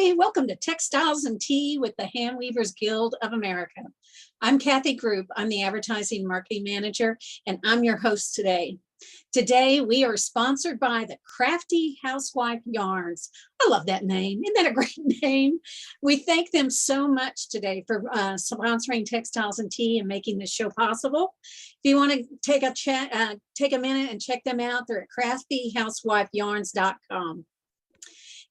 everybody. Welcome to Textiles and Tea with the Handweavers Guild of America. I'm Kathy Group. I'm the Advertising Marketing Manager, and I'm your host today. Today, we are sponsored by the Crafty Housewife Yarns. I love that name. Isn't that a great name? We thank them so much today for sponsoring Textiles and Tea and making this show possible. If you want to take a minute and check them out, they're at craftyhousewifeyarns.com.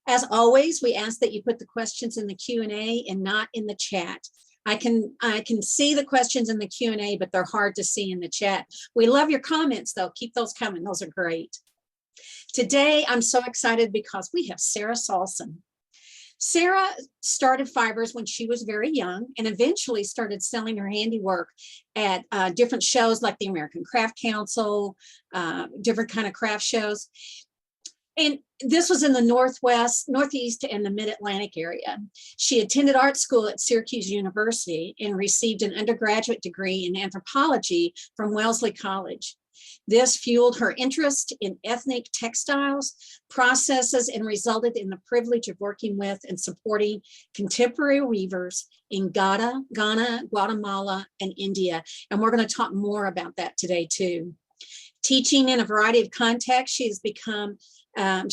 As always, we ask that you put the questions in the Q&A and not in the chat. I can see the questions in the Q&A, but they're hard to see in the chat. We love your comments, though. Keep those coming. Those are great. Today, I'm so excited because we have Sarah Saulson. Sarah started fibers when she was very young and eventually started selling her handiwork at different shows like the American Craft Council, different kind of craft shows. And this was in the Northwest, Northeast, and the Mid-Atlantic area. She attended art school at Syracuse University and received an undergraduate degree in Anthropology from Wellesley College. This fueled her interest in ethnic textiles, processes, and resulted in the privilege of working with and supporting contemporary weavers in Ghana, Guatemala, and India. And we're going to talk more about that today, too. Teaching in a variety of contexts, she has become an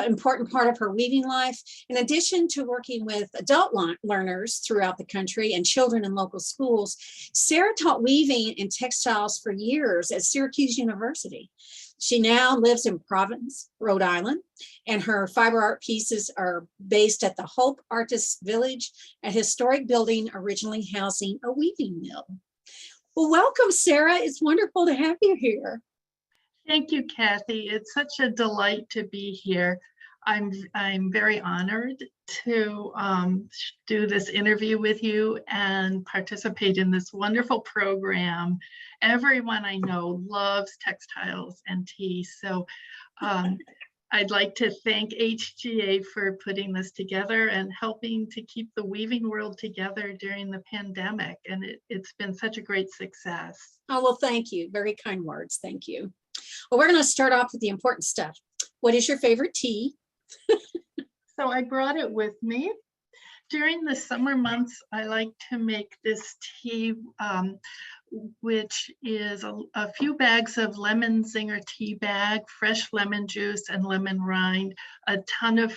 important part of her weaving life. In addition to working with adult learners throughout the country and children in local schools, Sarah taught weaving and textiles for years at Syracuse University. She now lives in Providence, Rhode Island, and her fiber art pieces are based at the Hope Artiste Village, a historic building originally housing a weaving mill. Well, welcome, Sarah. It's wonderful to have you here. Thank you, Kathy. It's such a delight to be here. I'm very honored to do this interview with you and participate in this wonderful program. Everyone I know loves textiles and tea, so I'd like to thank HGA for putting this together and helping to keep the weaving world together during the pandemic, and it's been such a great success. Oh, well, thank you. Very kind words. Thank you. Well, we're going to start off with the important stuff. What is your favorite tea? So I brought it with me. During the summer months, I like to make this tea, which is a few bags of lemon zinger tea bag, fresh lemon juice and lemon rind, a ton of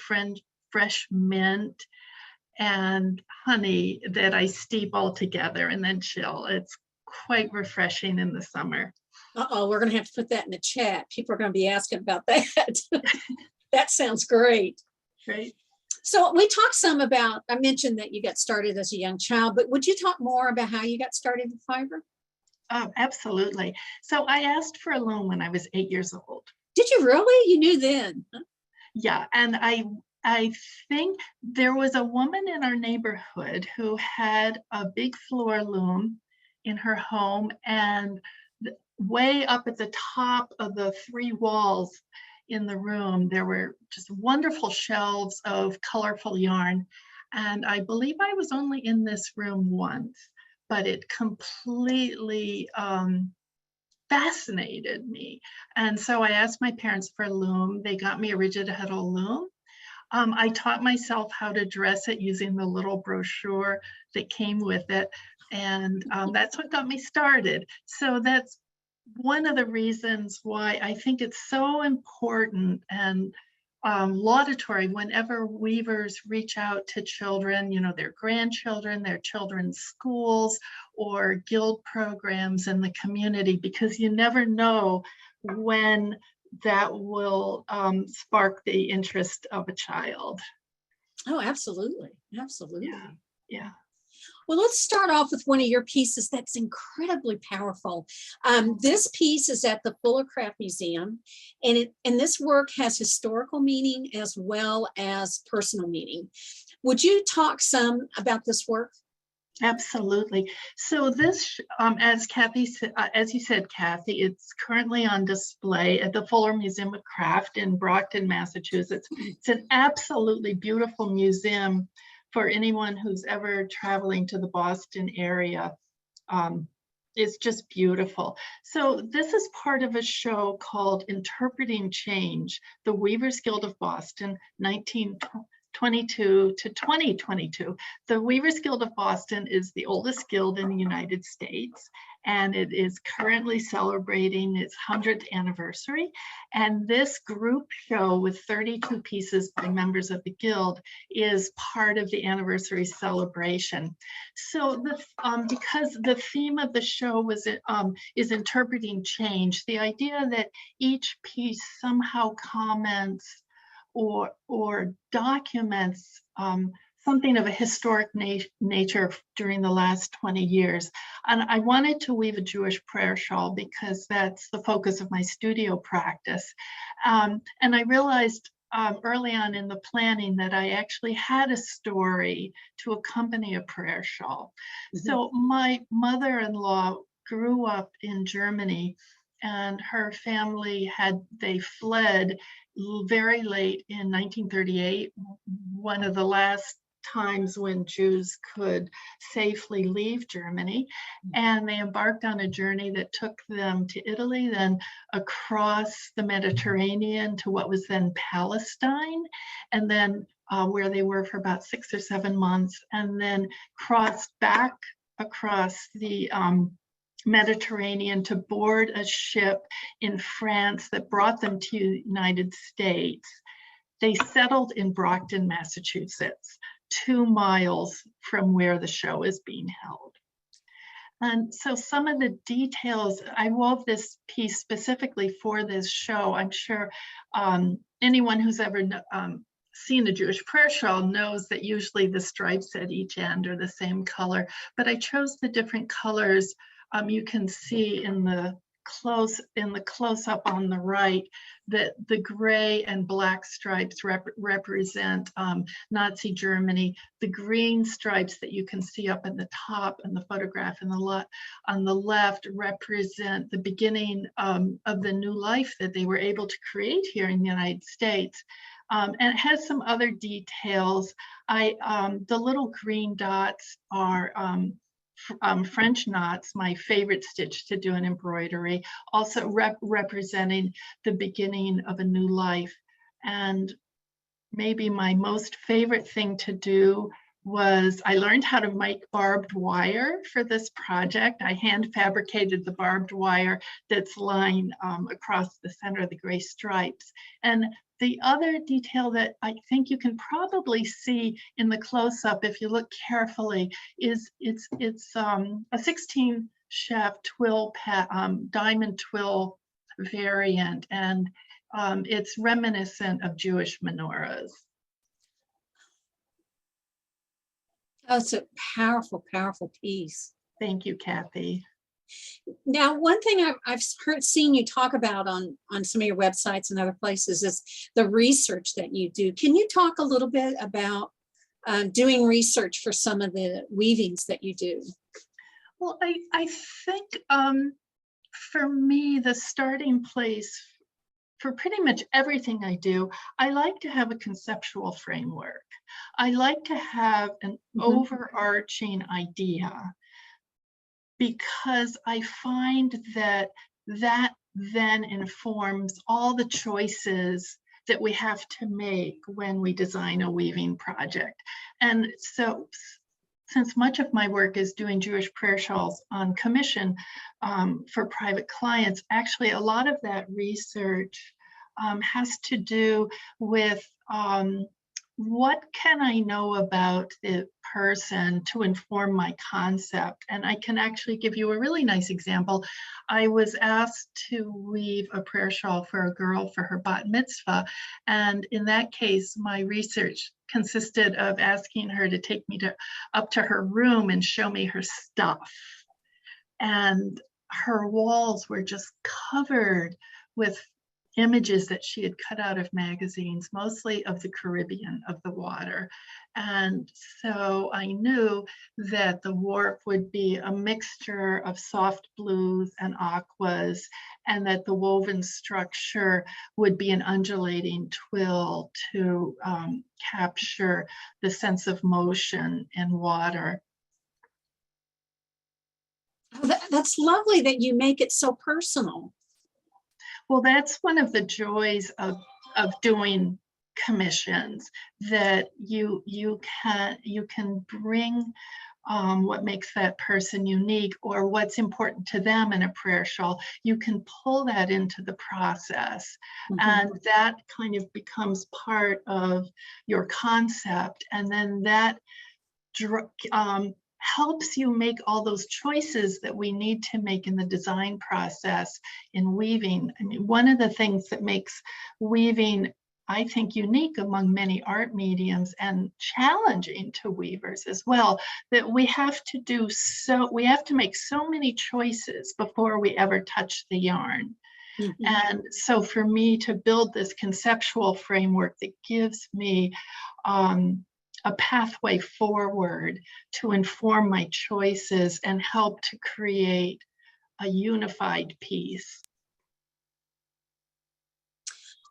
fresh mint, and honey that I steep all together and then chill. It's quite refreshing in the summer. Uh-oh, we're going to have to put that in the chat. People are going to be asking about that. That sounds great. Great. So we talked some about, I mentioned that you got started as a young child, but would you talk more about how you got started in fiber? Oh, absolutely. So I asked for a loan when I was 8 years old. Did you really? You knew then? Huh? Yeah, and I think there was a woman in our neighborhood who had a big floor loom in her home, and way up at the top of the three walls in the room, there were just wonderful shelves of colorful yarn. And I believe I was only in this room once, but it completely fascinated me. And so I asked my parents for a loom. They got me a rigid heddle loom. I taught myself how to dress it using the little brochure that came with it. And that's what got me started. So that's one of the reasons why I think it's so important and laudatory whenever weavers reach out to children, you know, their grandchildren, their children's schools, or guild programs in the community, because you never know when that will spark the interest of a child. Oh, absolutely. Absolutely. Yeah. Well, let's start off with one of your pieces that's incredibly powerful. This piece is at the Fuller Craft Museum, and this work has historical meaning as well as personal meaning. Would you talk some about this work? Absolutely. So this, as you said, Kathy, it's currently on display at the Fuller Museum of Craft in Brockton, Massachusetts. It's an absolutely beautiful museum for anyone who's ever traveling to the Boston area. It's just beautiful. So this is part of a show called Interpreting Change, the Weavers Guild of Boston, 22 to 2022. The Weavers Guild of Boston is the oldest guild in the United States, and it is currently celebrating its 100th anniversary. And this group show with 32 pieces by members of the guild is part of the anniversary celebration. So because the theme of the show is interpreting change, the idea that each piece somehow comments or documents something of a historic nature during the last 20 years. And I wanted to weave a Jewish prayer shawl because that's the focus of my studio practice. And I realized early on in the planning that I actually had a story to accompany a prayer shawl. Mm-hmm. So my mother-in-law grew up in Germany, and her family they fled very late in 1938, one of the last times when Jews could safely leave Germany. And they embarked on a journey that took them to Italy, then across the Mediterranean to what was then Palestine, and then where they were for about 6 or 7 months, and then crossed back across the Mediterranean to board a ship in France that brought them to the United States. They settled in Brockton, Massachusetts, 2 miles from where the show is being held. And so some of the details, I wove this piece specifically for this show. I'm sure anyone who's ever seen a Jewish prayer shawl knows that usually the stripes at each end are the same color, but I chose the different colors. You can see in the close-up on the right that the gray and black stripes represent Nazi Germany. The green stripes that you can see up in the top in the photograph on the left represent the beginning of the new life that they were able to create here in the United States. And it has some other details. The little green dots are French knots, my favorite stitch to do in embroidery, also representing the beginning of a new life. And maybe my most favorite thing to do was I learned how to make barbed wire for this project. I hand fabricated the barbed wire that's lying across the center of the gray stripes. And the other detail that I think you can probably see in the close-up, if you look carefully, is it's a 16 shaft twill diamond twill variant, and it's reminiscent of Jewish menorahs. Oh, it's a powerful, powerful piece. Thank you, Kathy. Now, one thing I've seen you talk about on some of your websites and other places is the research that you do. Can you talk a little bit about doing research for some of the weavings that you do? Well, I think for me, the starting place for pretty much everything I do, I like to have a conceptual framework. I like to have an overarching idea, because I find that then informs all the choices that we have to make when we design a weaving project. And so, since much of my work is doing Jewish prayer shawls on commission for private clients, actually a lot of that research has to do with what can I know about the person to inform my concept? And I can actually give you a really nice example. I was asked to weave a prayer shawl for a girl for her bat mitzvah. And in that case, my research consisted of asking her to take me up to her room and show me her stuff. And her walls were just covered with images that she had cut out of magazines, mostly of the Caribbean, of the water. And so I knew that the warp would be a mixture of soft blues and aquas, and that the woven structure would be an undulating twill to capture the sense of motion in water. Oh, that's lovely that you make it so personal. Well, that's one of the joys of doing commissions that you can bring what makes that person unique or what's important to them in a prayer shawl. You can pull that into the process, and that kind of becomes part of your concept, and then that helps you make all those choices that we need to make in the design process in weaving. I mean, one of the things that makes weaving, I think, unique among many art mediums and challenging to weavers as well, that we have to make so many choices before we ever touch the yarn. And so for me to build this conceptual framework that gives me a pathway forward to inform my choices and help to create a unified piece.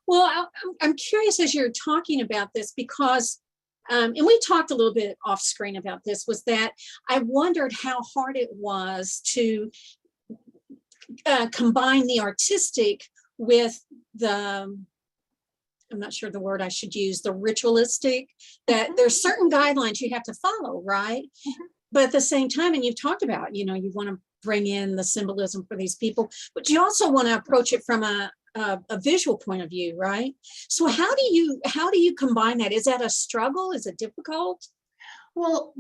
Well, I'm curious as you're talking about this because, and we talked a little bit off screen about this, was that I wondered how hard it was to combine the artistic with the, I'm not sure the word I should use, the ritualistic, that there's certain guidelines you have to follow, right? But at the same time, and you've talked about, you want to bring in the symbolism for these people, but you also want to approach it from a visual point of view, right? So how do you combine that? Is that a struggle? Is it difficult? Well,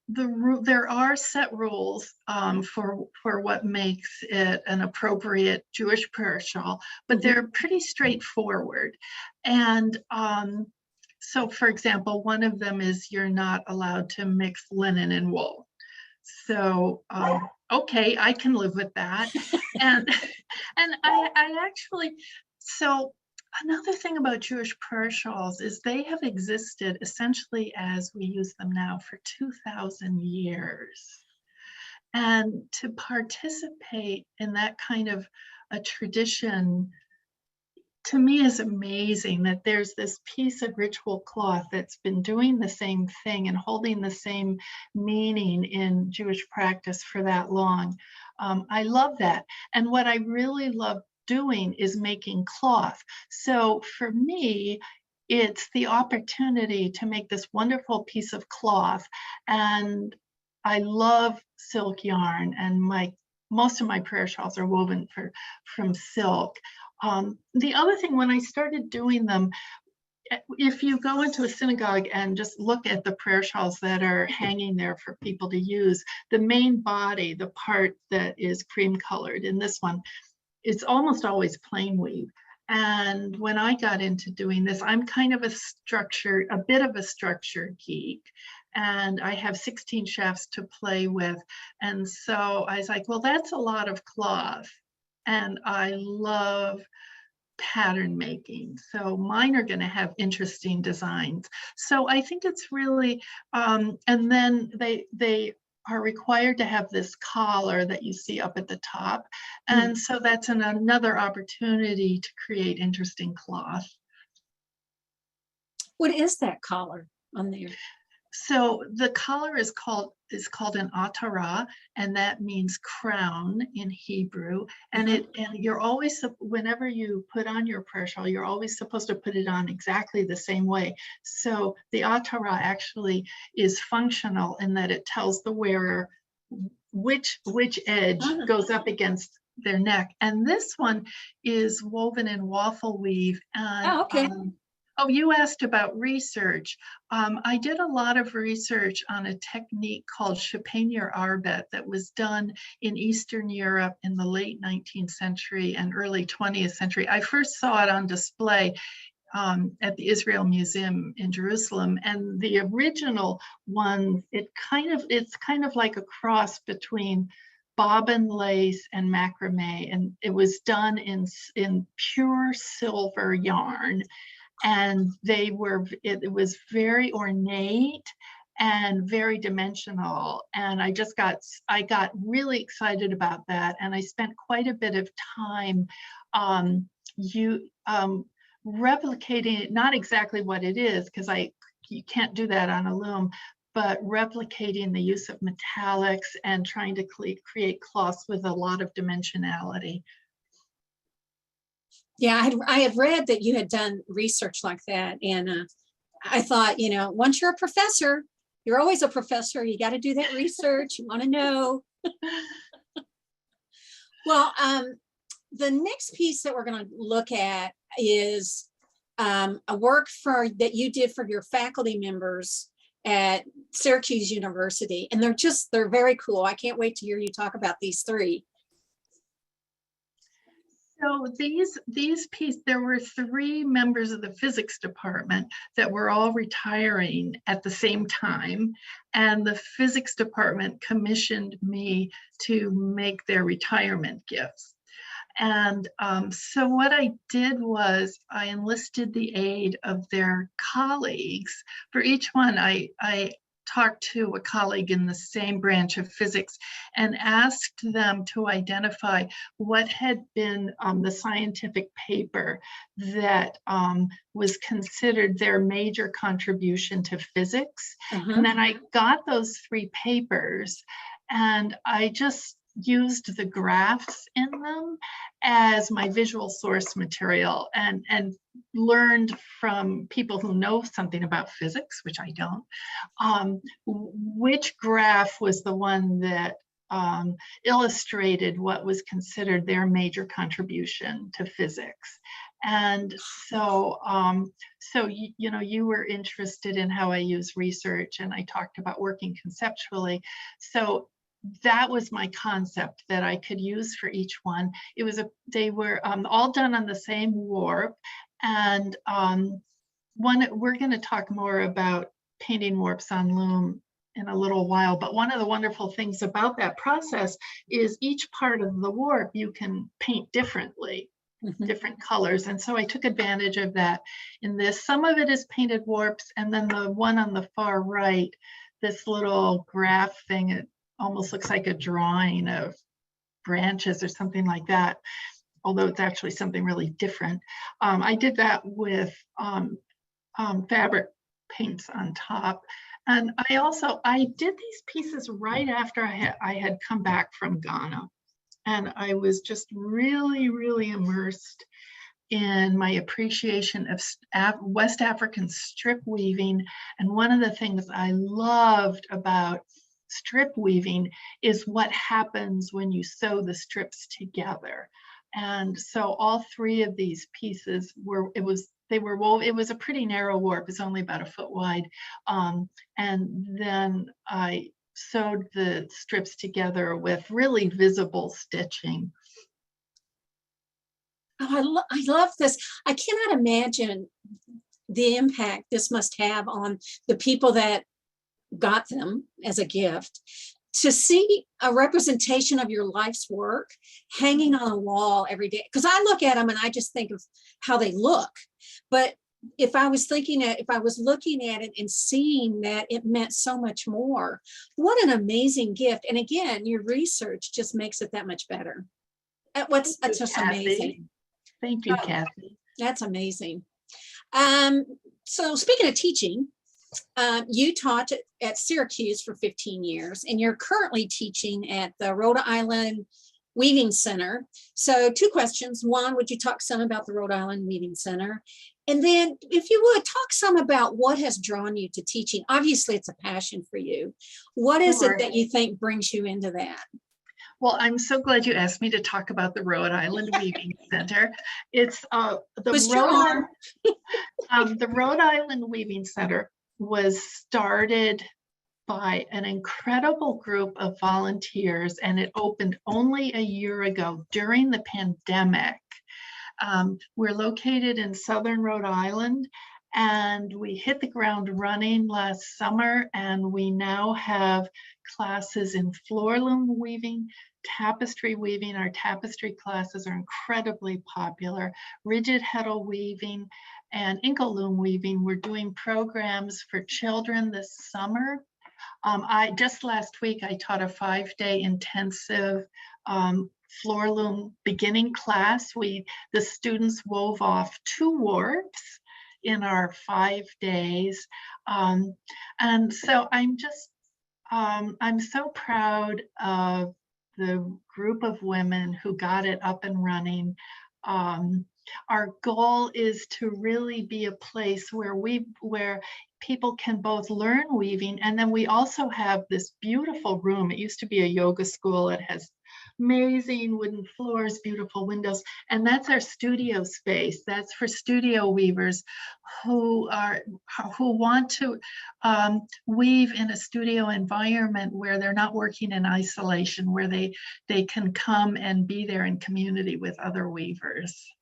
there are set rules for what makes it an appropriate Jewish prayer shawl, but they're pretty straightforward. And so, for example, one of them is you're not allowed to mix linen and wool. So, okay, I can live with that. And I actually, so another thing about Jewish prayer shawls is they have existed essentially as we use them now for 2,000 years. And to participate in that kind of a tradition, to me, is amazing that there's this piece of ritual cloth that's been doing the same thing and holding the same meaning in Jewish practice for that long. I love that. And what I really love doing is making cloth. So for me, it's the opportunity to make this wonderful piece of cloth. And I love silk yarn, and most of my prayer shawls are woven from silk. The other thing, when I started doing them, if you go into a synagogue and just look at the prayer shawls that are hanging there for people to use, the main body, the part that is cream colored in this one, it's almost always plain weave. And when I got into doing this, I'm kind of a bit of a structure geek. And I have 16 shafts to play with. And so I was like, well, that's a lot of cloth. And I love pattern making. So mine are going to have interesting designs. So I think it's really, and then they are required to have this collar that you see up at the top. And so that's another opportunity to create interesting cloth. What is that collar on there? So the collar is called an atara, and that means crown in Hebrew. And you're always, whenever you put on your prayer shawl, you're always supposed to put it on exactly the same way. So the atara actually is functional in that it tells the wearer which edge goes up against their neck. And this one is woven in waffle weave. And, okay. Oh, you asked about research. I did a lot of research on a technique called chapenier arbet that was done in Eastern Europe in the late 19th century and early 20th century. I first saw it on display at the Israel Museum in Jerusalem, and the original one, it's kind of like a cross between bobbin lace and macrame, and it was done in pure silver yarn. And it was very ornate and very dimensional. And I got really excited about that. And I spent quite a bit of time replicating it, not exactly what it is, because you can't do that on a loom, but replicating the use of metallics and trying to create cloths with a lot of dimensionality. Yeah, I had read that you had done research like that. And I thought, once you're a professor, you're always a professor. You got to do that research. You want to know. Well, the next piece that we're going to look at is a work that you did for your faculty members at Syracuse University. And they're very cool. I can't wait to hear you talk about these three. So these pieces, there were 3 members of the physics department that were all retiring at the same time. And the physics department commissioned me to make their retirement gifts. And so what I did was I enlisted the aid of their colleagues. For each one, I talked to a colleague in the same branch of physics and asked them to identify what had been the scientific paper that was considered their major contribution to physics. And then I got those 3 papers and I just used the graphs in them as my visual source material and learned from people who know something about physics, which I don't, which graph was the one that illustrated what was considered their major contribution to physics. And so, you were interested in how I use research, and I talked about working conceptually. So that was my concept that I could use for each one. They were all done on the same warp, and we're going to talk more about painting warps on loom in a little while. But one of the wonderful things about that process is each part of the warp you can paint differently. Different colors, and so I took advantage of that in this. Some of it is painted warps, and then the one on the far right, this little graph thing, it almost looks like a drawing of branches or something like that, although it's actually something really different. I did that with fabric paints on top. And I did these pieces right after I had come back from Ghana. And I was just really, really immersed in my appreciation of West African strip weaving. And one of the things I loved about strip weaving is what happens when you sew the strips together. And so all 3 of these pieces it was a pretty narrow warp. It's only about 1 foot wide. And then I sewed the strips together with really visible stitching. Oh, I love this. I cannot imagine the impact this must have on the people that got them as a gift. To see a representation of your life's work hanging on a wall every day, because I look at them and I just think of how they look. But if I was looking at it and seeing that it meant so much more, what an amazing gift. And again, your research just makes it that much better. That's just amazing. Thank you, Kathy. That's amazing. So speaking of teaching, you taught at Syracuse for 15 years, and you're currently teaching at the Rhode Island Weaving Center. So 2 questions. One, would you talk some about the Rhode Island Weaving Center? And then if you would, talk some about what has drawn you to teaching. Obviously, it's a passion for you. What is it that you think brings you into that? Well, I'm so glad you asked me to talk about the Rhode Island Weaving Center. It's the Rhode Island Weaving Center was started by an incredible group of volunteers, and it opened only a year ago during the pandemic. We're located in southern Rhode Island, and we hit the ground running last summer, and we now have classes in floor loom weaving, tapestry weaving. Our tapestry classes are incredibly popular. Rigid heddle weaving and inkle loom weaving. We're doing programs for children this summer. Just last week, I taught a 5-day intensive floor loom beginning class. The students wove off 2 warps in our 5 days. And so I'm so proud of the group of women who got it up and running. Our goal is to really be a place where people can both learn weaving, and then we also have this beautiful room. It used to be a yoga school. It has amazing wooden floors, beautiful windows, and that's our studio space. That's for studio weavers who want to weave in a studio environment where they're not working in isolation, where they can come and be there in community with other weavers.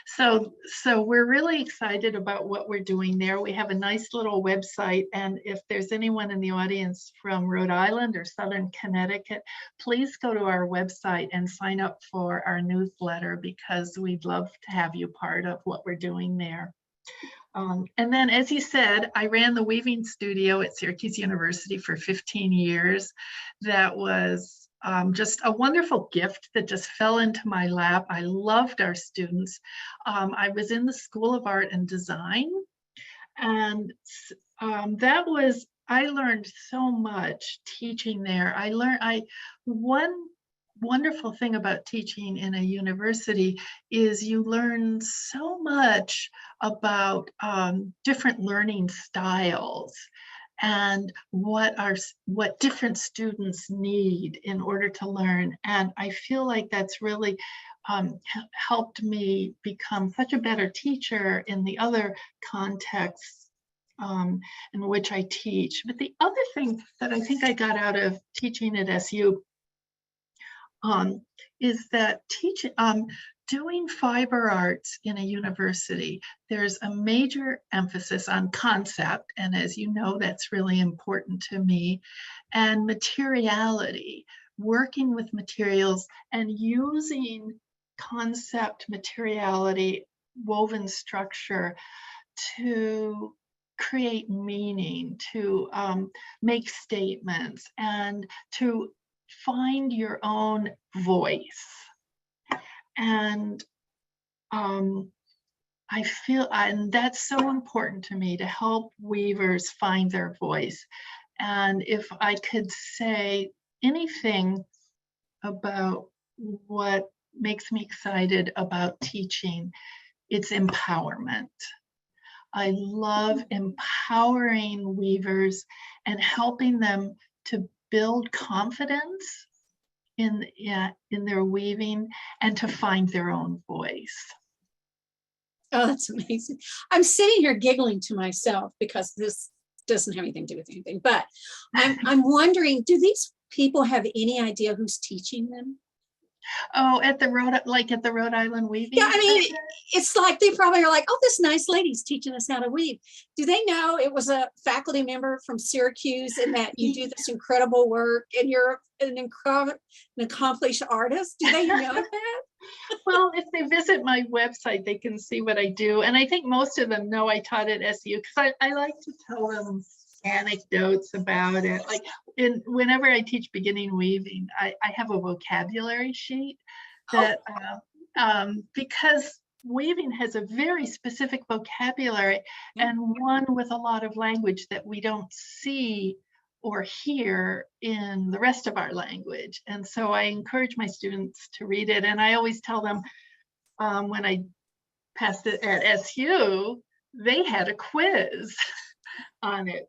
So we're really excited about what we're doing there. We have a nice little website, and if there's anyone in the audience from Rhode Island or Southern Connecticut, please go to our website and sign up for our newsletter, because we'd love to have you part of what we're doing there. And then, as you said, I ran the weaving studio at Syracuse University for 15 years. That was just a wonderful gift that just fell into my lap. I loved our students. I was in the School of Art and Design, and I learned so much teaching there. One wonderful thing about teaching in a university is you learn so much about different learning styles and what different students need in order to learn. And I feel like that's really helped me become such a better teacher in the other contexts in which I teach. But the other thing that I think I got out of teaching at SU is that doing fiber arts in a university, there's a major emphasis on concept, and as you know, that's really important to me, and materiality, working with materials and using concept, materiality, woven structure to create meaning, to make statements, and to find your own voice. And I feel, and that's so important to me, to help weavers find their voice. And if I could say anything about what makes me excited about teaching, it's empowerment. I love empowering weavers and helping them to build confidence in their weaving and to find their own voice. Oh, that's amazing. I'm sitting here giggling to myself because this doesn't have anything to do with anything, but I'm wondering, do these people have any idea who's teaching them? Oh, at the Rhode Island Weaving? Yeah, I mean, it's like they probably are like, oh, this nice lady's teaching us how to weave. Do they know it was a faculty member from Syracuse and that you do this incredible work and you're an accomplished artist? Do they know that? Well, if they visit my website, they can see what I do. And I think most of them know I taught at SU, because I like to tell them anecdotes about it. Like whenever I teach beginning weaving, I have a vocabulary sheet that because weaving has a very specific vocabulary and one with a lot of language that we don't see or hear in the rest of our language. And so I encourage my students to read it. And I always tell them when I passed it at SU, they had a quiz on it,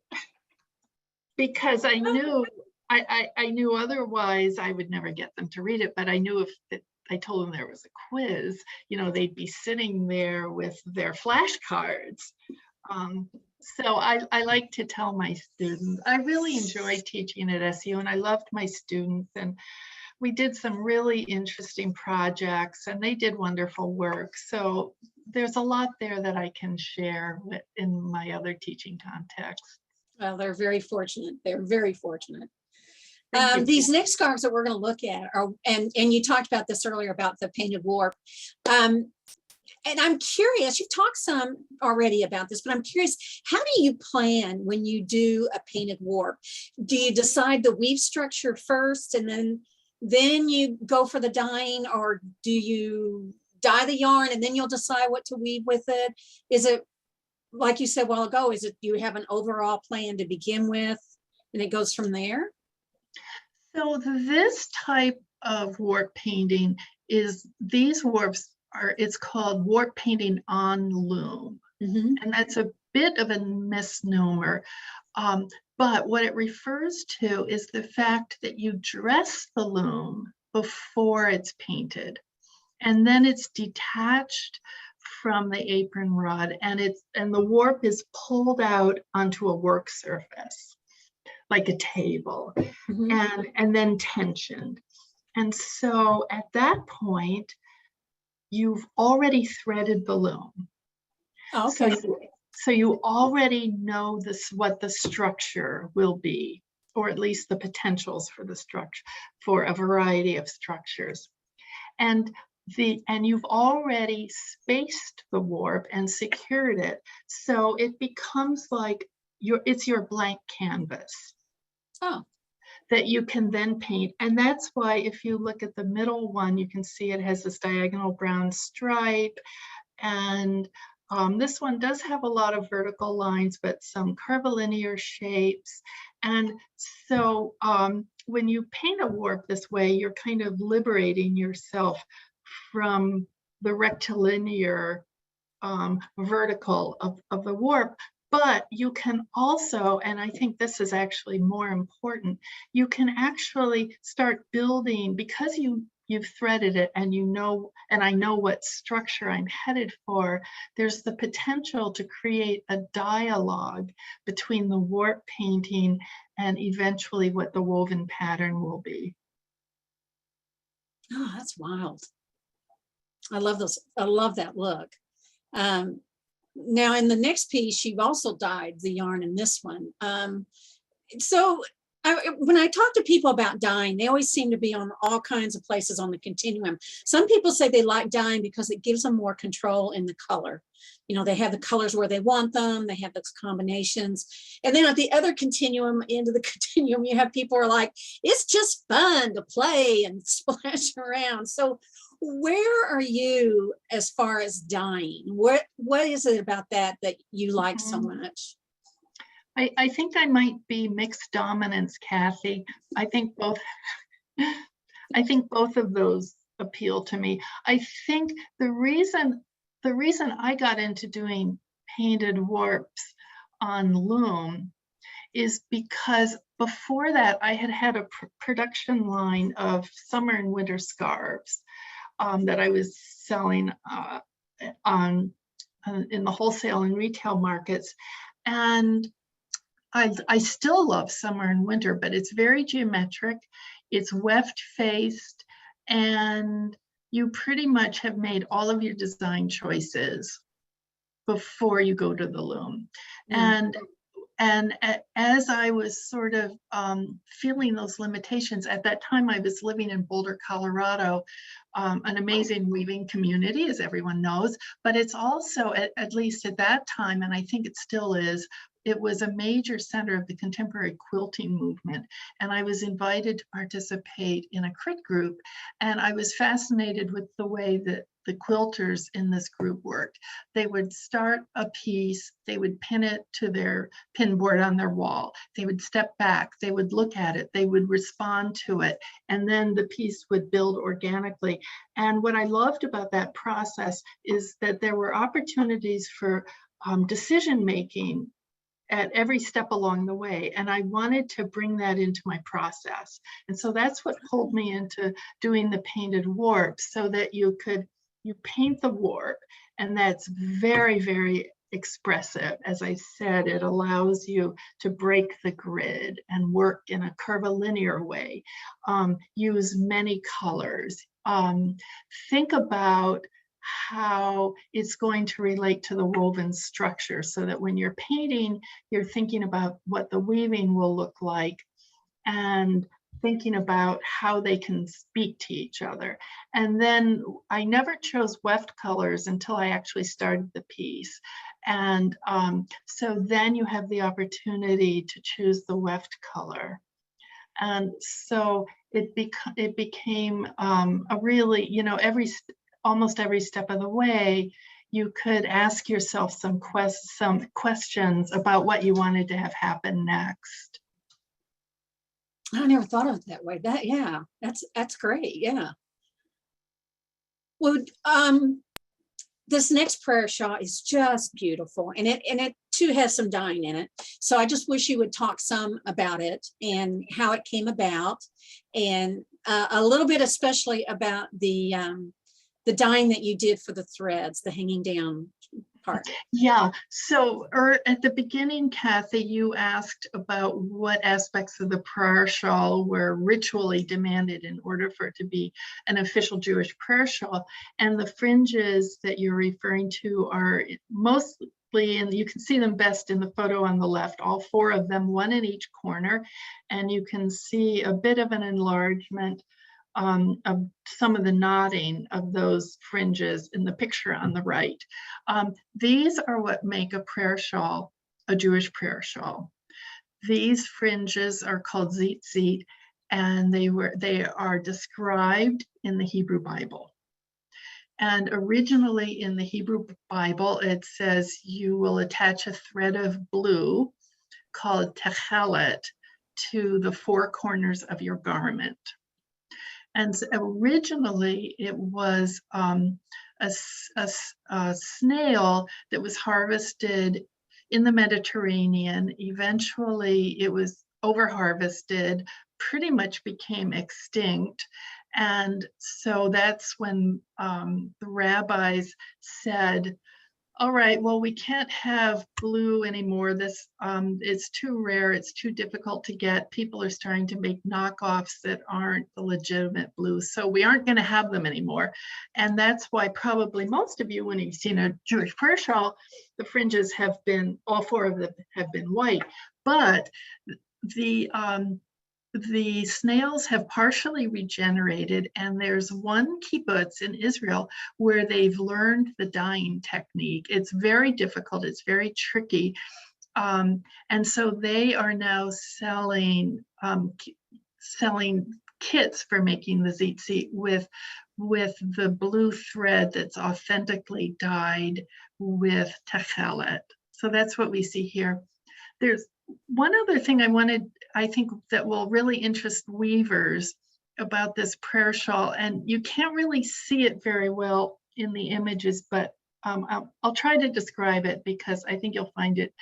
because I knew I knew otherwise I would never get them to read it. But I knew if I told them there was a quiz, you know, they'd be sitting there with their flashcards. So I like to tell my students, I really enjoy teaching at SU, and I loved my students, and we did some really interesting projects, and they did wonderful work. So there's a lot there that I can share in my other teaching contexts. Well, they're very fortunate. They're very fortunate. These next scarves that we're going to look at are, and you talked about this earlier about the painted warp. And I'm curious, you've talked some already about this, but I'm curious, how do you plan when you do a painted warp? Do you decide the weave structure first and then you go for the dyeing, or do you dye the yarn and then you'll decide what to weave with it? Is it, like you said a while ago, do you have an overall plan to begin with and it goes from there? So this type of warp painting these warps it's called warp painting on loom. Mhm. And that's a bit of a misnomer. But what it refers to is the fact that you dress the loom before it's painted. And then it's detached from the apron rod, and the warp is pulled out onto a work surface, like a table, Mhm. and then tensioned. And so at that point, you've already threaded the loom. Okay. So you already know what the structure will be, or at least the potentials for the structure, for a variety of structures. And you've already spaced the warp and secured it. So it becomes like it's your blank canvas. Oh. That you can then paint. And that's why if you look at the middle one, you can see it has this diagonal brown stripe. And this one does have a lot of vertical lines, but some curvilinear shapes. And so when you paint a warp this way, you're kind of liberating yourself from the rectilinear vertical of the warp. But you can also, and I think this is actually more important, you can actually start building, because you've threaded it and and I know what structure I'm headed for, there's the potential to create a dialogue between the warp painting and eventually what the woven pattern will be. Oh, that's wild. I love those. I love that look. Now in the next piece, you've also dyed the yarn in this one. So when I talk to people about dyeing, they always seem to be on all kinds of places on the continuum. Some people say they like dyeing because it gives them more control in the color. You know, they have the colors where they want them, they have those combinations. And then at the other continuum, end of the continuum, you have people who are like, it's just fun to play and splash around. So where are you as far as dyeing? What is it about that you like so much? I think I might be mixed dominance, Kathy. I think both of those appeal to me. I think the reason I got into doing painted warps on loom is because before that I had a production line of summer and winter scarves that I was selling in the wholesale and retail markets. And I still love summer and winter, but it's very geometric, it's weft faced, and you pretty much have made all of your design choices before you go to the loom. And as I was sort of feeling those limitations, at that time I was living in Boulder, Colorado, an amazing weaving community, as everyone knows, but it's also, at least at that time, and I think it still is, it was a major center of the contemporary quilting movement. And I was invited to participate in a crit group. And I was fascinated with the way that the quilters in this group worked. They would start a piece, they would pin it to their pin board on their wall. They would step back, they would look at it, they would respond to it, and then the piece would build organically. And what I loved about that process is that there were opportunities for decision-making at every step along the way. And I wanted to bring that into my process. And so that's what pulled me into doing the painted warp, so that you paint the warp, and that's very, very expressive. As I said, it allows you to break the grid and work in a curvilinear way, use many colors. Think about how it's going to relate to the woven structure, so that when you're painting, you're thinking about what the weaving will look like and thinking about how they can speak to each other. And then I never chose weft colors until I actually started the piece. And so then you have the opportunity to choose the weft color. And so it became a really, you know, almost every step of the way, you could ask yourself some questions about what you wanted to have happen next. I never thought of it that way. Yeah, that's great. Yeah. Well, this next prayer shawl is just beautiful, and it too has some dyeing in it. So I just wish you would talk some about it and how it came about, and a little bit especially about the dyeing that you did for the threads, the hanging down part. Yeah, so at the beginning, Kathy, you asked about what aspects of the prayer shawl were ritually demanded in order for it to be an official Jewish prayer shawl. And the fringes that you're referring to are mostly, and you can see them best in the photo on the left, all 4 of them, 1 in each corner. And you can see a bit of an enlargement of some of the knotting of those fringes in the picture on the right. These are what make a prayer shawl, a Jewish prayer shawl. These fringes are called tzitzit, and they are described in the Hebrew Bible. And originally in the Hebrew Bible, it says you will attach a thread of blue called techelet to the 4 corners of your garment. And originally it was a snail that was harvested in the Mediterranean. Eventually it was over-harvested, pretty much became extinct. And so that's when the rabbis said, all right, well, we can't have blue anymore. This it's too rare. It's too difficult to get. People are starting to make knockoffs that aren't the legitimate blue. So we aren't going to have them anymore. And that's why probably most of you, when you've seen a Jewish prayer shawl, the fringes have been, all 4 of them have been white. But the snails have partially regenerated, and there's one kibbutz in Israel where they've learned the dyeing technique. It's very difficult, it's very tricky. And so they are now selling kits for making the tzitzit with the blue thread that's authentically dyed with techelet. So that's what we see here. There's one other thing I think that will really interest weavers about this prayer shawl, and you can't really see it very well in the images, but I'll try to describe it because I think you'll find it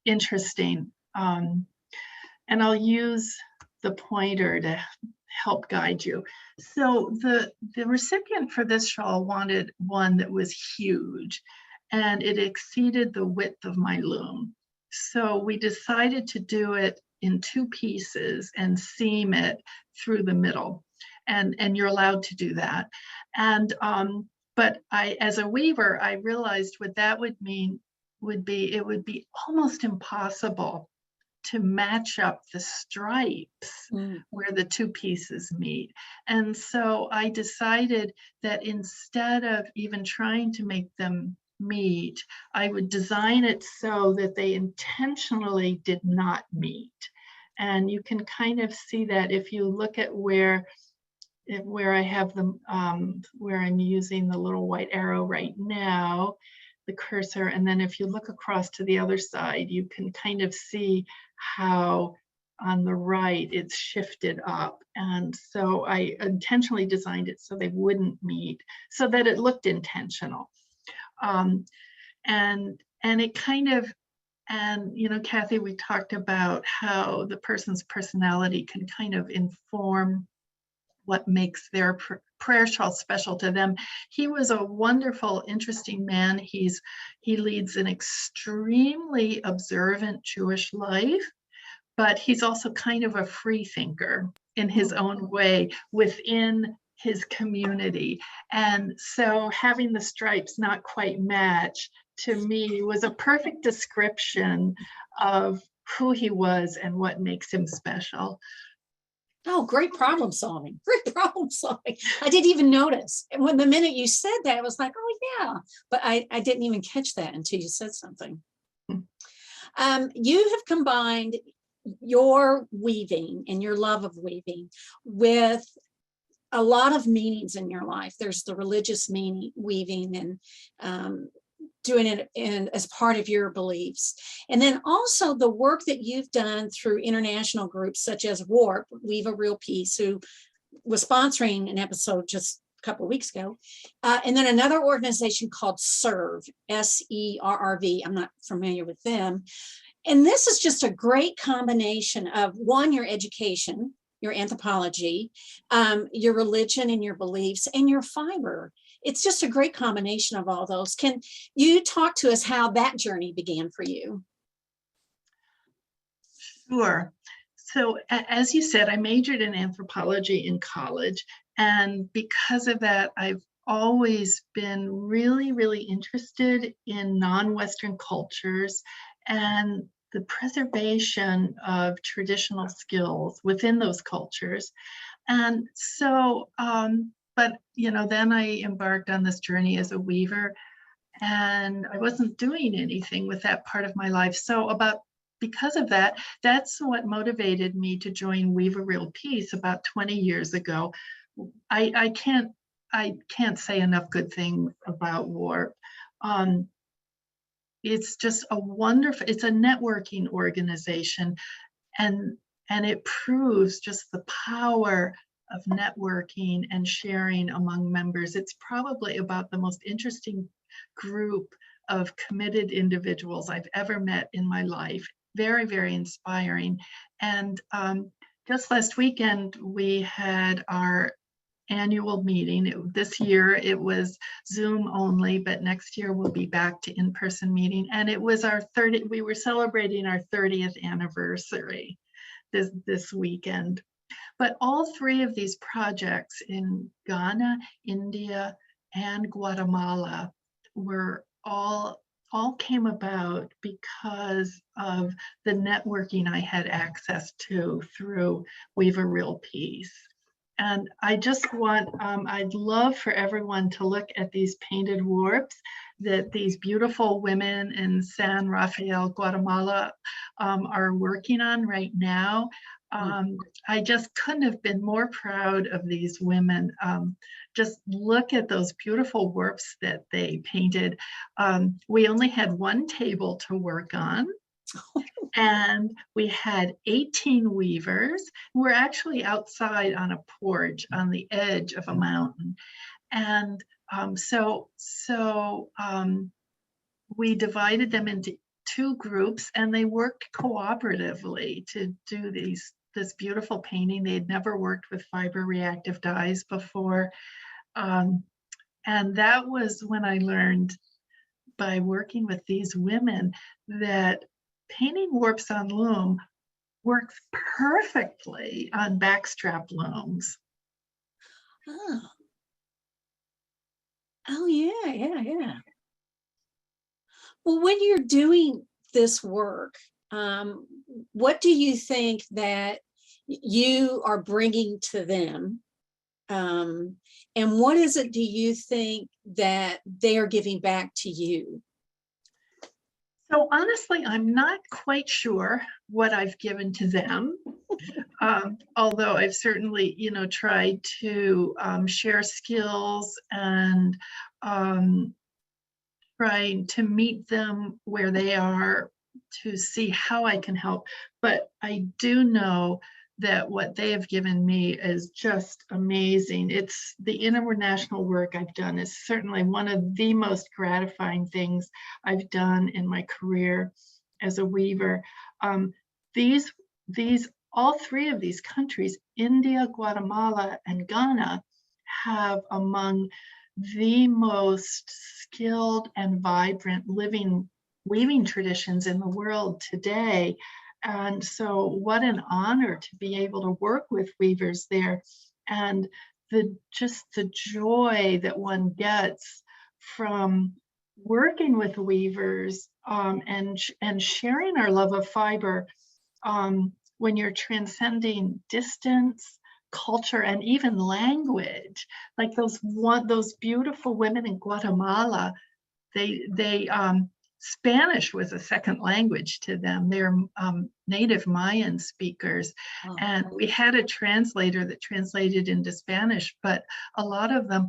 interesting. And I'll use the pointer to help guide you. So the recipient for this shawl wanted one that was huge, and it exceeded the width of my loom. So we decided to do it in 2 pieces and seam it through the middle. And you're allowed to do that. And but as a weaver, I realized what that would mean it would be almost impossible to match up the stripes where the 2 pieces meet. And so I decided that instead of even trying to make them meet, I would design it so that they intentionally did not meet. And you can kind of see that if you look at where I have them, where I'm using the little white arrow right now, the cursor, and then if you look across to the other side, you can kind of see how on the right it's shifted up. And so I intentionally designed it so they wouldn't meet, so that it looked intentional. And it kind of, and you know, Kathy, we talked about how the person's personality can kind of inform what makes their prayer shawl special to them. He was a wonderful, interesting man. He leads an extremely observant Jewish life, but he's also kind of a free thinker in his own way within his community. And so having the stripes not quite match, to me, was a perfect description of who he was and what makes him special. Oh, great problem solving. Great problem solving. I didn't even notice. And when the minute you said that, I was like, oh yeah. But I didn't even catch that until you said something. You have combined your weaving and your love of weaving with a lot of meanings in your life. There's the religious meaning, weaving, and doing it as part of your beliefs. And then also the work that you've done through international groups such as WARP, Weave a Real Peace, who was sponsoring an episode just a couple of weeks ago. And then another organization called SERV, S-E-R-R-V. I'm not familiar with them. And this is just a great combination of, one, your education, your anthropology, your religion and your beliefs, and your fiber. It's just a great combination of all those. Can you talk to us how that journey began for you? Sure. So as you said, I majored in anthropology in college. And because of that, I've always been really, really interested in non-Western cultures and the preservation of traditional skills within those cultures. And so, but then I embarked on this journey as a weaver, and I wasn't doing anything with that part of my life. So because of that, that's what motivated me to join Weave a Real Piece about 20 years ago. I can't say enough good things about WARP. It's just it's a networking organization, and it proves just the power of networking and sharing among members. It's probably about the most interesting group of committed individuals I've ever met in my life. Very, very inspiring. And just last weekend, we had our annual meeting. This year it was Zoom only, but next year we'll be back to in-person meeting. And it was we were celebrating our 30th anniversary this weekend. But all three of these projects in Ghana, India, and Guatemala were all came about because of the networking I had access to through Weave a Real Piece. And I just want, I'd love for everyone to look at these painted warps that these beautiful women in San Rafael, Guatemala are working on right now. I just couldn't have been more proud of these women. Just look at those beautiful warps that they painted. We only had one table to work on. And we had 18 weavers. We're actually outside on a porch on the edge of a mountain. And so we divided them into two groups, and they worked cooperatively to do this beautiful painting. They had never worked with fiber reactive dyes before. And that was when I learned, by working with these women, that painting warps on loom works perfectly on backstrap looms. Oh yeah. Well, when you're doing this work, what do you think that you are bringing to them? And what is it do you think that they are giving back to you? So honestly, I'm not quite sure what I've given to them, although I've certainly, tried to share skills and try to meet them where they are to see how I can help. But I do know that what they have given me is just amazing. It's the international work I've done is certainly one of the most gratifying things I've done in my career as a weaver. All three of these countries, India, Guatemala, and Ghana, have among the most skilled and vibrant living weaving traditions in the world today. And so what an honor to be able to work with weavers there, and just the joy that one gets from working with weavers and sharing our love of fiber when you're transcending distance, culture, and even language. Like those beautiful women in Guatemala, they Spanish was a second language to them. They're native Mayan speakers. Oh. And we had a translator that translated into Spanish, but a lot of them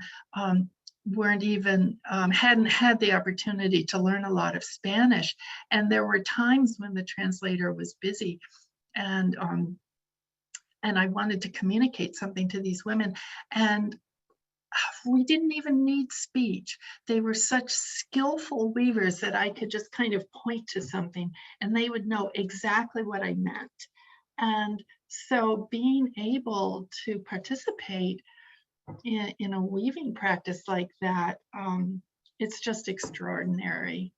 weren't even, hadn't had the opportunity to learn a lot of Spanish. And there were times when the translator was busy, and I wanted to communicate something to these women. And we didn't even need speech. They were such skillful weavers that I could just kind of point to something and they would know exactly what I meant. And so being able to participate in a weaving practice like that, it's just extraordinary.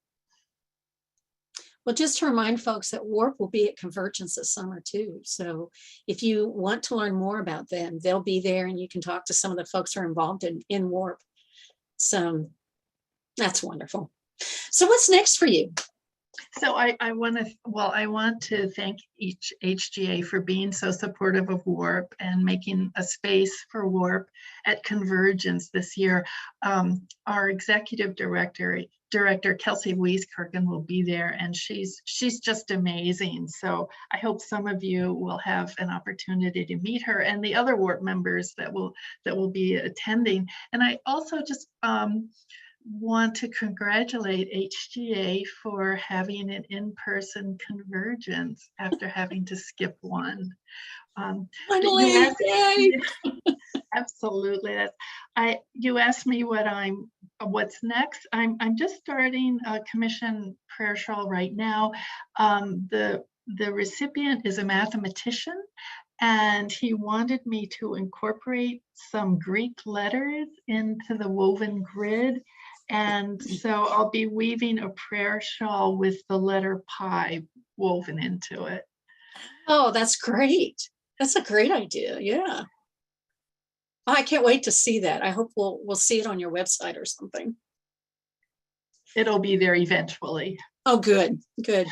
Well, just to remind folks that WARP will be at Convergence this summer too. So if you want to learn more about them, they'll be there and you can talk to some of the folks who are involved in WARP. So that's wonderful. So what's next for you? So I want to thank each HGA for being so supportive of WARP and making a space for WARP at Convergence this year. Our executive director Kelsey Wieskirchen will be there, and she's just amazing. So I hope some of you will have an opportunity to meet her and the other WARP members that will be attending. And I also just want to congratulate HGA for having an in-person Convergence after having to skip one. Finally, yay! Absolutely. You asked me what's next. I'm just starting a commission prayer shawl right now. The recipient is a mathematician, and he wanted me to incorporate some Greek letters into the woven grid. And so I'll be weaving a prayer shawl with the letter pi woven into it. Oh, that's great. That's a great idea. Yeah. I can't wait to see that. I hope we'll see it on your website or something. It'll be there eventually. Oh, good, good.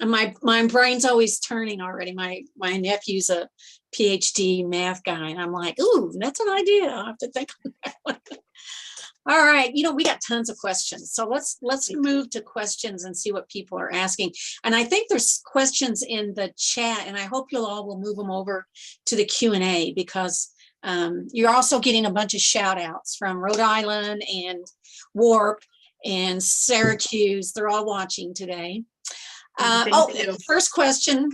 And my brain's always turning already. My nephew's a PhD math guy, and I'm like, ooh, that's an idea. I'll have to think on that one. All right, we got tons of questions. So let's move to questions and see what people are asking. And I think there's questions in the chat, and I hope you'll all will move them over to the Q&A, because you're also getting a bunch of shout outs from Rhode Island and WARP and Syracuse. They're all watching today. First question,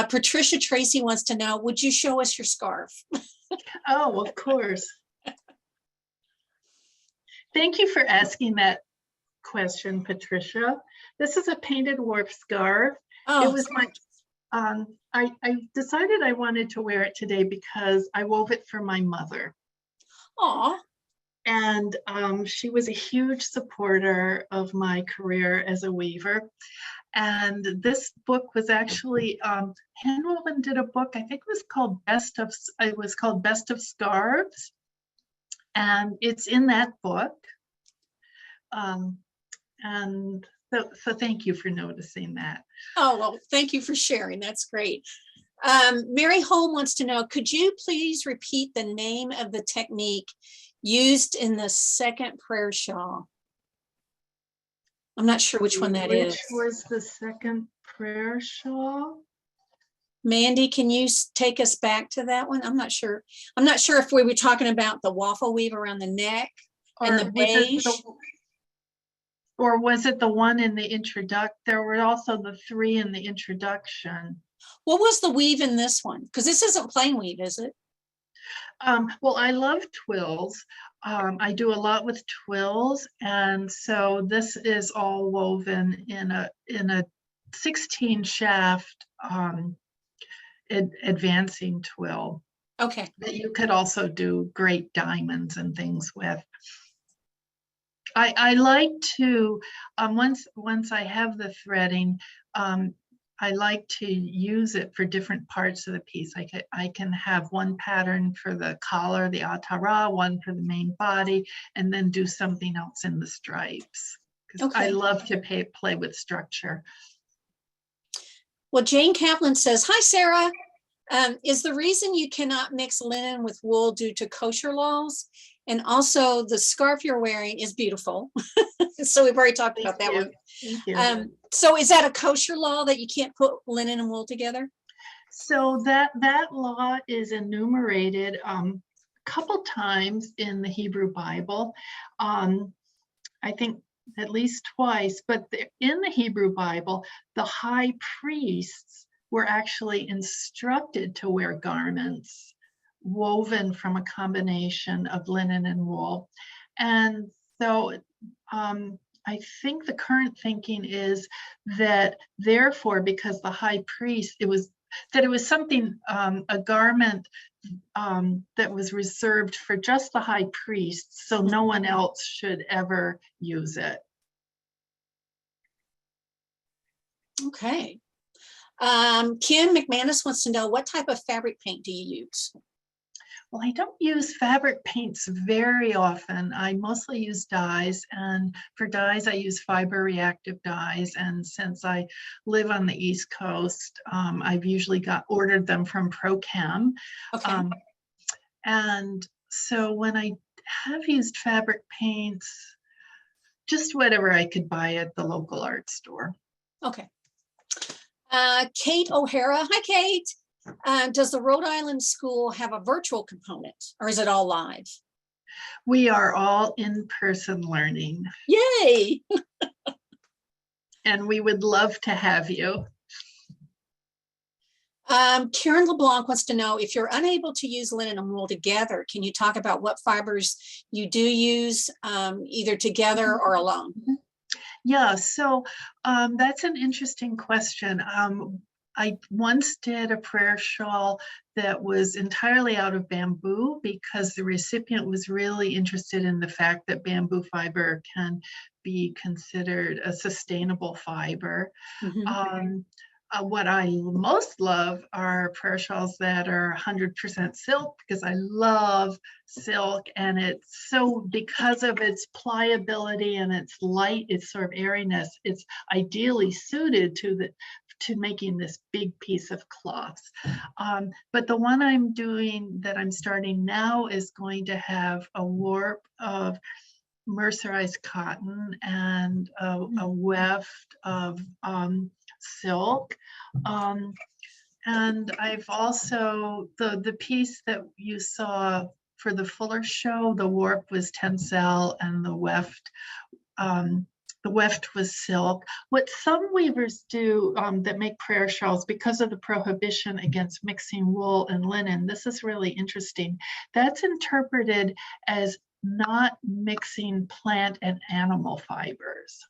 Patricia Tracy wants to know, would you show us your scarf? Oh, of course. Thank you for asking that question, Patricia. This is a painted warp scarf. Oh. It was my, I decided I wanted to wear it today because I wove it for my mother. Aw. And she was a huge supporter of my career as a weaver. And this book was actually, Handwoven did a book, I think it was called Best of Scarves. And it's in that book. And so thank you for noticing that. Oh, well, thank you for sharing. That's great. Mary Holm wants to know, could you please repeat the name of the technique used in the second prayer shawl? I'm not sure which one that is. Which was the second prayer shawl? Mandy, can you take us back to that one? I'm not sure. I'm not sure if we were talking about the waffle weave around the neck and the beige. Or was it the one in the introduction? There were also the 3 in the introduction. What was the weave in this one? Because this isn't plain weave, is it? Well, I love twills. I do a lot with twills, and so this is all woven in a 16 shaft advancing twill. Okay. That you could also do great diamonds and things with. I like to once I have the threading, I like to use it for different parts of the piece. I can have one pattern for the collar, the atara, one for the main body, and then do something else in the stripes. Because I love to play with structure. Well, Jane Kaplan says, hi, Sarah. Is the reason you cannot mix linen with wool due to kosher laws? And also the scarf you're wearing is beautiful. So we've already talked about that one. Thank you. So is that a kosher law that you can't put linen and wool together? So that law is enumerated a couple times in the Hebrew Bible. I think at least twice, but in the Hebrew Bible, the high priests were actually instructed to wear garments woven from a combination of linen and wool. And so I think the current thinking is that therefore, because the high priest, it was something, a garment that was reserved for just the high priest, so no one else should ever use it. Okay. Kim McManus wants to know, what type of fabric paint do you use? Well, I don't use fabric paints very often. I mostly use dyes, and for dyes, I use fiber reactive dyes. And since I live on the East Coast, I've usually ordered them from ProChem. Okay. And so when I have used fabric paints, just whatever I could buy at the local art store. Okay. Kate O'Hara. Hi, Kate. Does the Rhode Island school have a virtual component, or is it all live? We are all in-person learning. Yay! And we would love to have you. Karen LeBlanc wants to know, if you're unable to use linen and wool together, can you talk about what fibers you do use, either together or alone? Yeah, so that's an interesting question. I once did a prayer shawl that was entirely out of bamboo because the recipient was really interested in the fact that bamboo fiber can be considered a sustainable fiber. What I most love are prayer shawls that are 100% silk, because I love silk, and it's so, because of its pliability and its light, its sort of airiness, it's ideally suited to making this big piece of cloth. But the one I'm doing, that I'm starting now, is going to have a warp of mercerized cotton and a weft of silk. And I've also, the piece that you saw for the Fuller show, the warp was tencel and the weft was silk. What some weavers do that make prayer shawls, because of the prohibition against mixing wool and linen, this is really interesting. That's interpreted as not mixing plant and animal fibers.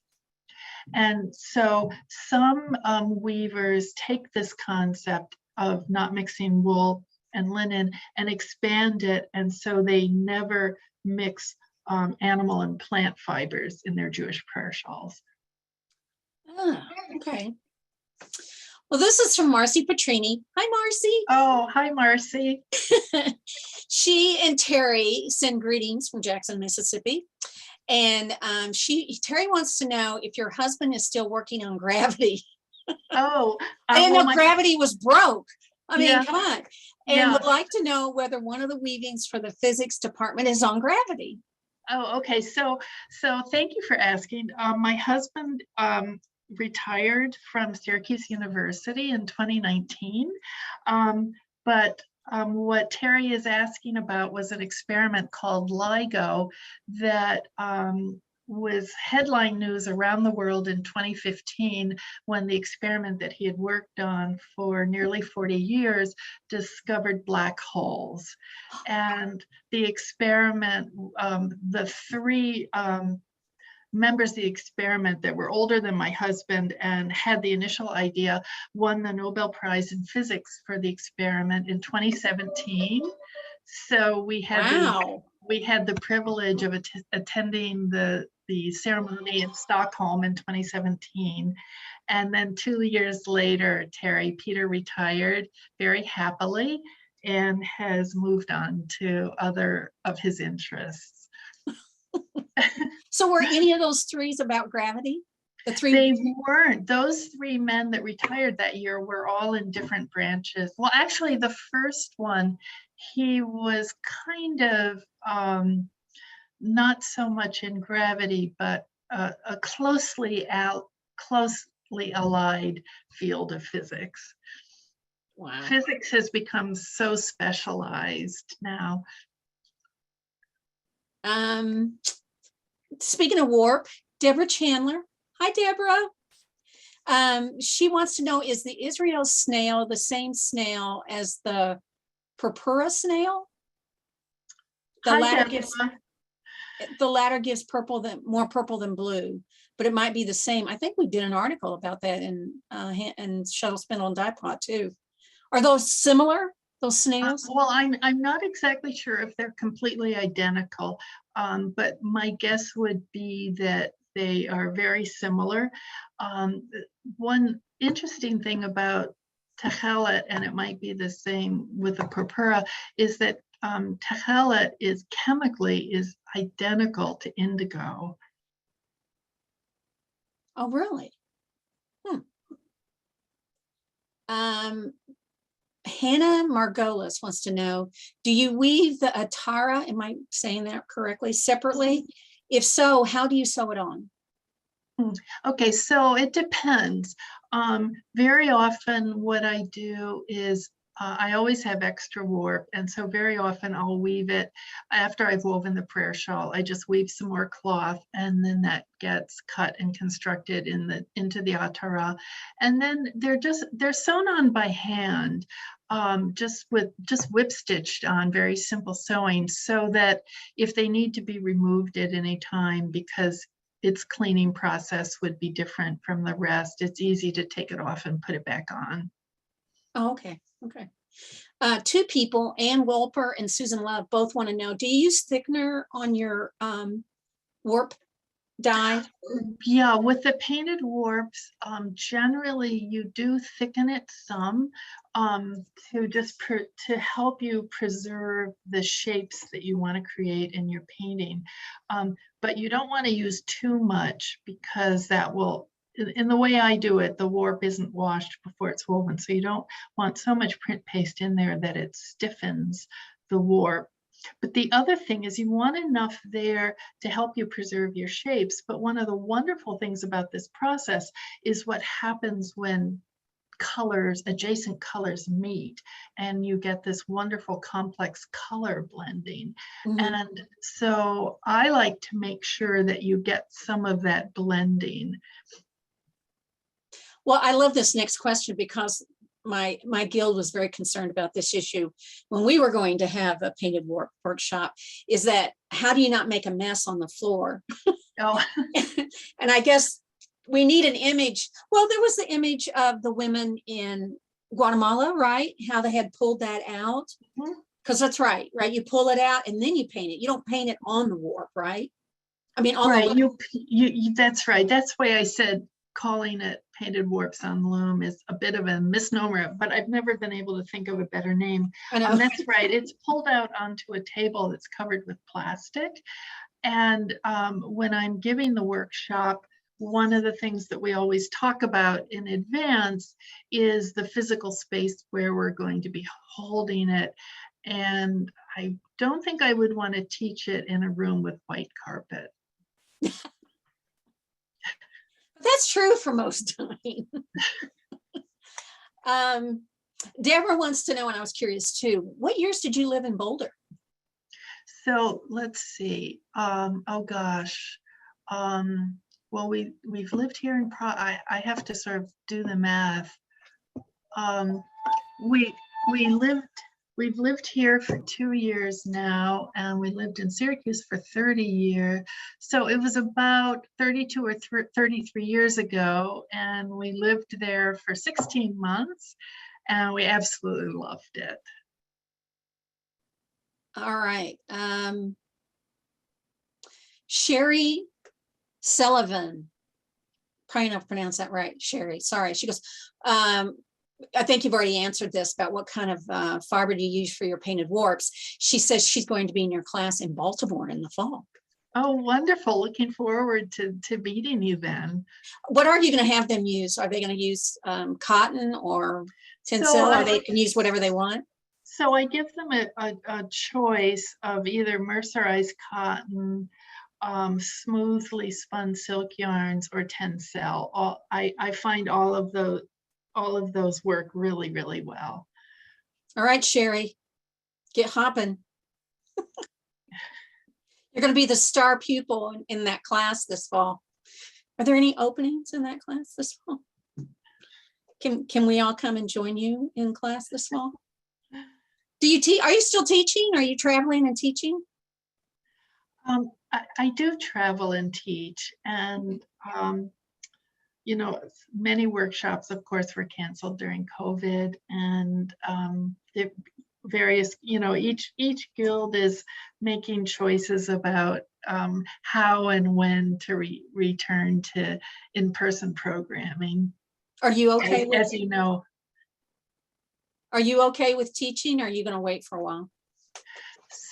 And so some weavers take this concept of not mixing wool and linen and expand it, and so they never mix animal and plant fibers in their Jewish prayer shawls. Ah, okay. Well, this is from Marcy Petrini. Hi, Marcy. Oh, hi, Marcy. She and Terry send greetings from Jackson, Mississippi. And Terry wants to know if your husband is still working on Gravity. Oh, I didn't know Gravity was broke. I mean, yeah. Come on. And would like to know whether one of the weavings for the physics department is on Gravity. Oh, okay. So thank you for asking. My husband retired from Syracuse University in 2019. But what Terry is asking about was an experiment called LIGO that was headline news around the world in 2015, when the experiment that he had worked on for nearly 40 years discovered black holes. And the experiment, the three members of the experiment that were older than my husband and had the initial idea won the Nobel Prize in Physics for the experiment in 2017. So we had the privilege of attending the ceremony in Stockholm in 2017. And then 2 years later, Peter retired very happily and has moved on to other of his interests. So were any of those threes about gravity? They weren't. Those three men that retired that year were all in different branches. Well, actually, the first one, he was kind of not so much in gravity, but a closely allied field of physics. Wow. Physics has become so specialized now. Speaking of warp, Deborah Chandler. Hi, Deborah. She wants to know, is the Israel snail the same snail as the purpura snail. The Hi, latter Deborah. gives more purple than blue, but it might be the same. I think we did an article about that in Shuttle Spindle and Dye Pot too. Are those similar? Those snails? Well, I'm not exactly sure if they're completely identical, but my guess would be that they are very similar. One interesting thing about techelet, and it might be the same with the purpura, is that techelet is chemically identical to indigo. Oh, really? Hannah Margolis wants to know, do you weave the atara, am I saying that correctly, separately? If so, how do you sew it on? Okay, so it depends. Very often what I do is I always have extra warp, and so very often I'll weave it after I've woven the prayer shawl. I just weave some more cloth, and then that gets cut and constructed into the atara, and then they're sewn on by hand, just whip stitched on, very simple sewing, so that if they need to be removed at any time because its cleaning process would be different from the rest, it's easy to take it off and put it back on. Oh, okay. Okay. Two people, Ann Wolper and Susan Love, both want to know, do you use thickener on your warp dye? Yeah, with the painted warps, generally you do thicken it some to help you preserve the shapes that you want to create in your painting. But you don't want to use too much because that will, in the way I do it, the warp isn't washed before it's woven. So you don't want so much print paste in there that it stiffens the warp. But the other thing is you want enough there to help you preserve your shapes. But one of the wonderful things about this process is what happens when adjacent colors meet, and you get this wonderful complex color blending. Mm-hmm. And so I like to make sure that you get some of that blending. Well, I love this next question because my guild was very concerned about this issue when we were going to have a painted warp workshop, is that how do you not make a mess on the floor? Oh. And I guess we need an image. Well, there was the image of the women in Guatemala, right? How they had pulled that out. Because that's right? You pull it out and then you paint it. You don't paint it on the warp, right? I mean, on right, the that's right. That's why I said calling it painted warps on loom is a bit of a misnomer, but I've never been able to think of a better name. I know. That's right. It's pulled out onto a table that's covered with plastic. And when I'm giving the workshop, one of the things that we always talk about in advance is the physical space where we're going to be holding it. And I don't think I would want to teach it in a room with white carpet. That's true for most time. Deborah wants to know, and I was curious too, what years did you live in Boulder? So let's see. Oh gosh. Well, we've lived here in I have to sort of do the math. We've lived here for 2 years now, and we lived in Syracuse for 30 years. So it was about 32 or 33 years ago, and we lived there for 16 months, and we absolutely loved it. All right. Sherry Sullivan, probably not pronounce that right, Sherry, sorry. She goes, I think you've already answered this about what kind of fiber do you use for your painted warps. She says she's going to be in your class in Baltimore in the fall. Oh, wonderful. Looking forward to meeting you then. What are you going to have them use? Are they going to use cotton or tencel, or they can use whatever they want? So I give them a choice of either mercerized cotton, smoothly spun silk yarns, or tencel. I find all of those work really, really well. All right, Sherry, get hopping. You're going to be the star pupil in that class this fall. Are there any openings in that class this fall? Can we all come and join you in class this fall? Do you teach? Are you still teaching? Are you traveling and teaching? I do travel and teach, and you know, many workshops, of course, were canceled during COVID, and the various, you know, each guild is making choices about how and when to return to in-person programming. Are you okay with? As you know, Are you okay with teaching? Or are you going to wait for a while?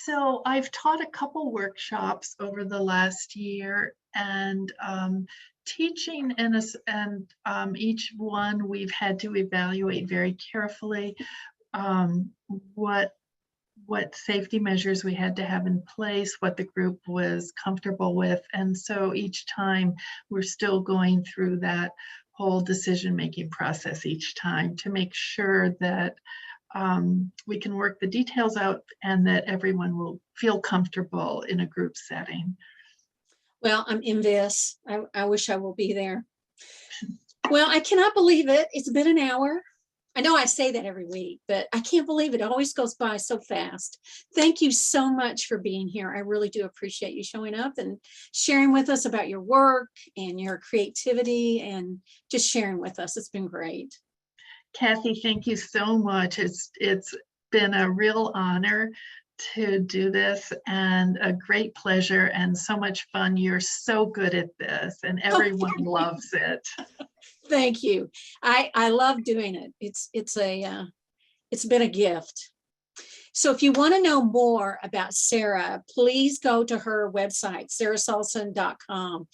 so I've taught a couple workshops over the last year, and teaching and each one we've had to evaluate very carefully what safety measures we had to have in place, what the group was comfortable with. And so each time we're still going through that whole decision-making process each time to make sure that we can work the details out and that everyone will feel comfortable in a group setting. Well, I'm envious. I wish I will be there. Well, I cannot believe it. It's been an hour. I know I say that every week, but I can't believe it. It always goes by so fast. Thank you so much for being here. I really do appreciate you showing up and sharing with us about your work and your creativity and just sharing with us. It's been great. Kathy, thank you so much. It's been a real honor to do this and a great pleasure and so much fun. You're so good at this and everyone loves it. Thank you. I love doing it. It's been a gift. So if you want to know more about Sarah, please go to her website, sarahsaulson.com.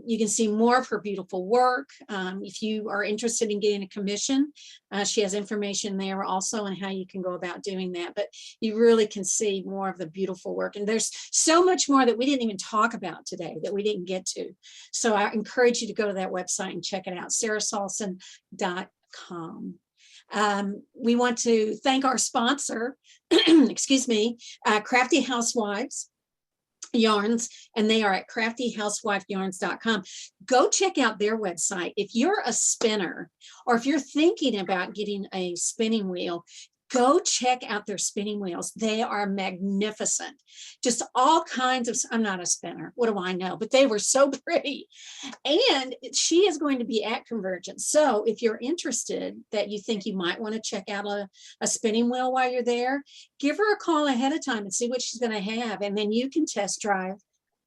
You can see more of her beautiful work. If you are interested in getting a commission, she has information there also on how you can go about doing that. But you really can see more of the beautiful work. And there's so much more that we didn't even talk about today that we didn't get to. So I encourage you to go to that website and check it out, sarahsaulson.com. We want to thank our sponsor, excuse me, Crafty Housewives Yarns, and they are at craftyhousewifeyarns.com. Go check out their website. If you're a spinner or if you're thinking about getting a spinning wheel, go check out their spinning wheels. They are magnificent. Just all kinds of, I'm not a spinner. What do I know? But they were so pretty. And she is going to be at Convergence. So if you're interested that you think you might want to check out a spinning wheel while you're there, give her a call ahead of time and see what she's going to have. And then you can test drive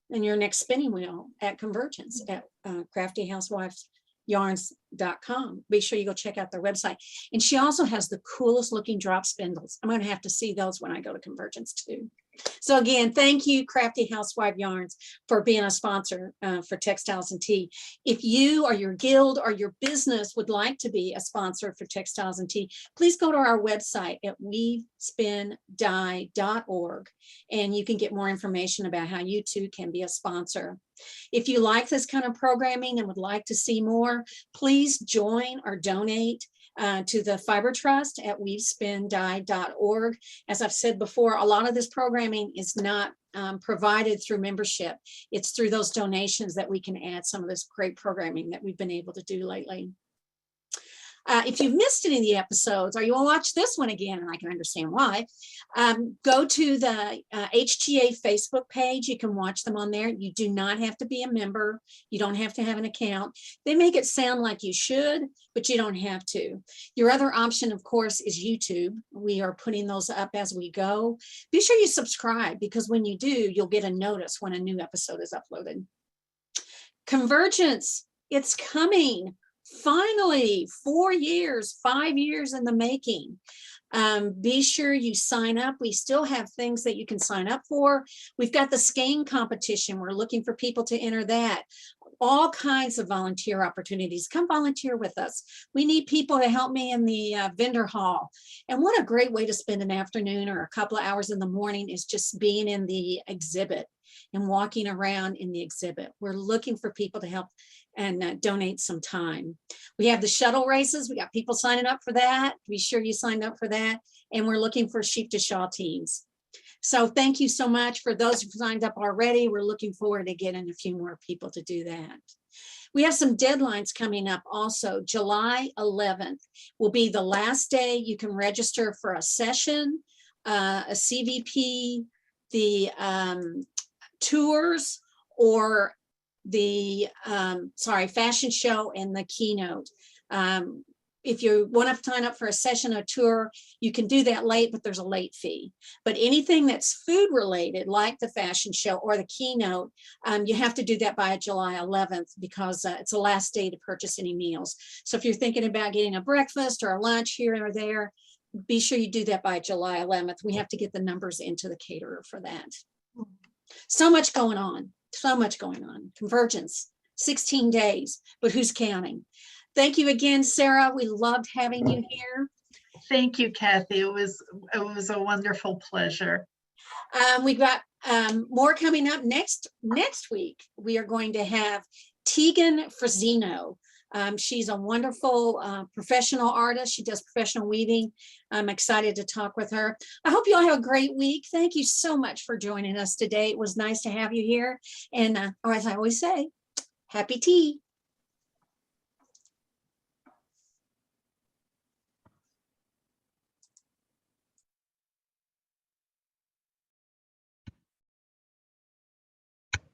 in your next spinning wheel at Convergence at Crafty Housewives yarns.com. Be sure you go check out their website. And she also has the coolest looking drop spindles. I'm going to have to see those when I go to Convergence too. So again, thank you, Crafty Housewife Yarns, for being a sponsor for Textiles and Tea. If you or your guild or your business would like to be a sponsor for Textiles and Tea, please go to our website at weavespindye.org and you can get more information about how you too can be a sponsor. If you like this kind of programming and would like to see more, please join or donate to the Fiber Trust at weavespindye.org. As I've said before, a lot of this programming is not provided through membership. It's through those donations that we can add some of this great programming that we've been able to do lately. If you've missed any of the episodes or you want to watch this one again, and I can understand why, go to the HGA Facebook page. You can watch them on there. You do not have to be a member. You don't have to have an account. They make it sound like you should, but you don't have to. Your other option, of course, is YouTube. We are putting those up as we go. Be sure you subscribe because when you do, you'll get a notice when a new episode is uploaded. Convergence, it's coming. Finally, 4 years, 5 years in the making. Be sure you sign up. We still have things that you can sign up for. We've got the skein competition. We're looking for people to enter that. All kinds of volunteer opportunities. Come volunteer with us. We need people to help me in the vendor hall. And what a great way to spend an afternoon or a couple of hours in the morning is just being in the exhibit and walking around in the exhibit. We're looking for people to help and donate some time. We have the shuttle races. We got people signing up for that. Be sure you signed up for that. And we're looking for sheep to shawl teams. So thank you so much for those who signed up already. We're looking forward to getting a few more people to do that. We have some deadlines coming up also. July 11th will be the last day you can register for a session a CVP, the tours, or the fashion show and the keynote. If you want to sign up for a session or tour, you can do that late, but there's a late fee. But anything that's food related, like the fashion show or the keynote, you have to do that by July 11th because it's the last day to purchase any meals. So if you're thinking about getting a breakfast or a lunch here or there, be sure you do that by July 11th. We have to get the numbers into the caterer for that. So much going on, so much going on. Convergence, 16 days, but who's counting? Thank you again, Sarah. We loved having you here. Thank you, Kathy. It was a wonderful pleasure. We've got more coming up next week. We are going to have Tegan Frazino. She's a wonderful professional artist. She does professional weaving. I'm excited to talk with her. I hope you all have a great week. Thank you so much for joining us today. It was nice to have you here. And or as I always say, happy tea.